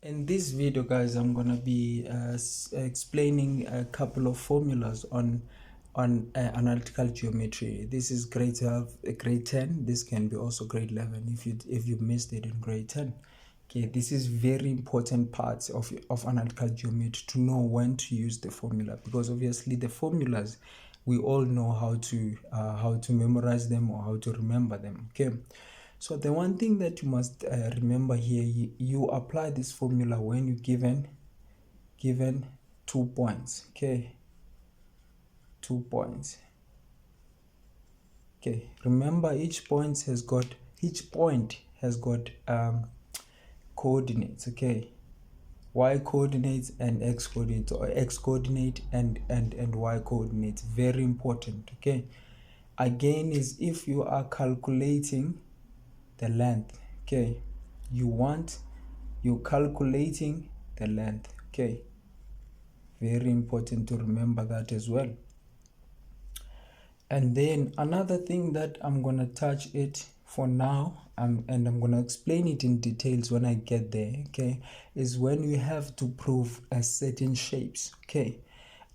In this video, guys, I'm gonna be explaining a couple of formulas on analytical geometry. This is grade 12, grade 10. This can be also grade 11 if you missed it in grade 10. Okay, this is very important parts of analytical geometry to know when to use the formula, because obviously the formulas we all know how to memorize them or how to remember them. Okay. So the one thing that you must remember here, you apply this formula when you're given 2 points. Okay, 2 points. Okay, remember each point has got coordinates. Okay, y coordinates and x coordinates, or x coordinate and y coordinates. Very important. Okay, again, is if you are calculating the length. Okay, you're calculating the length. Okay, very important to remember that as well. And then another thing that I'm gonna touch it for now, and I'm gonna explain it in details when I get there, okay, is when you have to prove a certain shapes. Okay,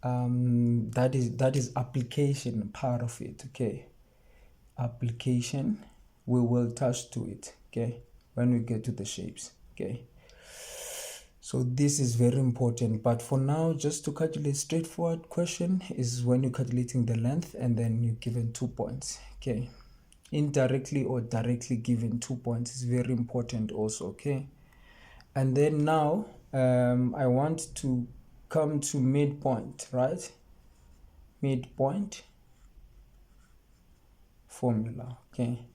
that is application part of it. Okay, application, we will touch to it, okay, when we get to the shapes. Okay, so this is very important, but for now, just to calculate straightforward question is when you're calculating the length and then you're given 2 points. Okay, indirectly or directly given 2 points is very important also. Okay, and then now I want to come to midpoint, right? Midpoint formula. Okay,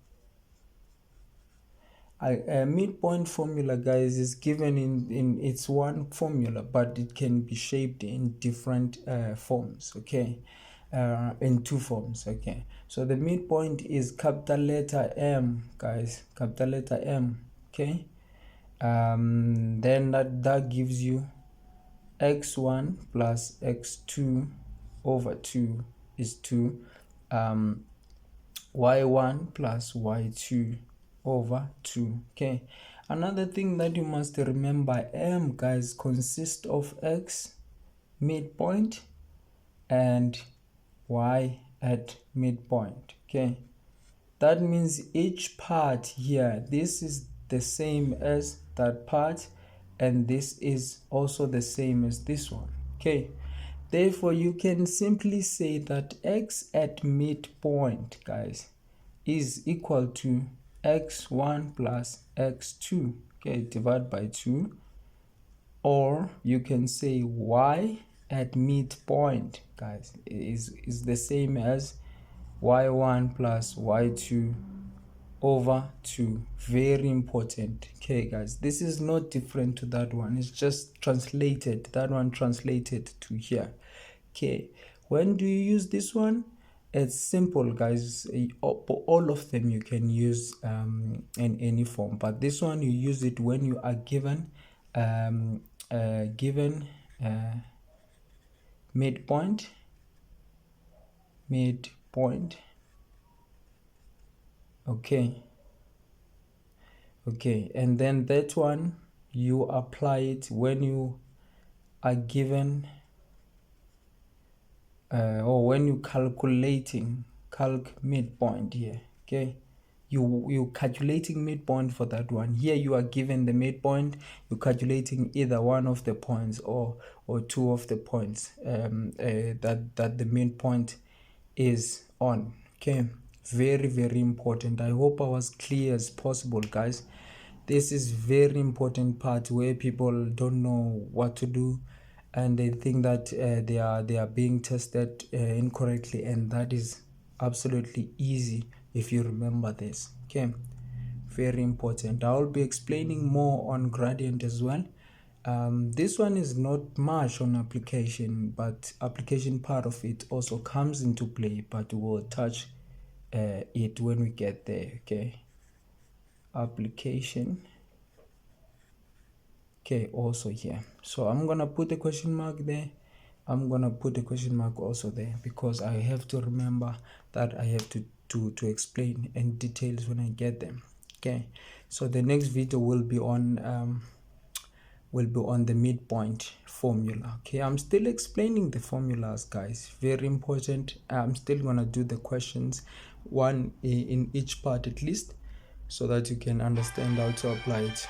midpoint formula, guys, is given in it's one formula, but it can be shaped in different forms. Okay, in 2 forms. Okay, so the midpoint is capital letter M, guys, capital letter M. Okay, then that gives you x1 plus x2 over 2 is 2, y1 plus y2 over 2. Okay, another thing that you must remember, M, guys, consists of x midpoint and y at midpoint. Okay, that means each part here, this is the same as that part, and this is also the same as this one. Okay, therefore you can simply say that x at midpoint, guys, is equal to x1 plus x2. Okay, divide by 2. Or you can say y at midpoint, guys, is the same as y1 plus y2 over 2. Very important. Okay, guys, this is not different to that one. It's just translated, that one translated to here. Okay, when do you use this one? It's simple, guys. All of them you can use in any form, but this one you use it when you are given midpoint. Okay, and then that one you apply it when you are given or when you calculating midpoint here. Okay, you calculating midpoint for that one. Here you are given the midpoint, you're calculating either one of the points or 2 of the points that the midpoint is on. Okay, very important. I hope I was clear as possible, guys. This is very important part where people don't know what to do, and they think that they are being tested incorrectly, and that is absolutely easy if you remember this. Okay, very important. I will be explaining more on gradient as well. This one is not much on application, but application part of it also comes into play, but we'll touch it when we get there. Okay, application. Okay, also here. So I'm gonna put a question mark there. I'm gonna put a question mark also there, because I have to remember that I have to explain in details when I get them. Okay, so the next video will be on will be on the midpoint formula. Okay, I'm still explaining the formulas, guys, very important. I'm still gonna do the questions one in each part at least, so that you can understand how to apply it.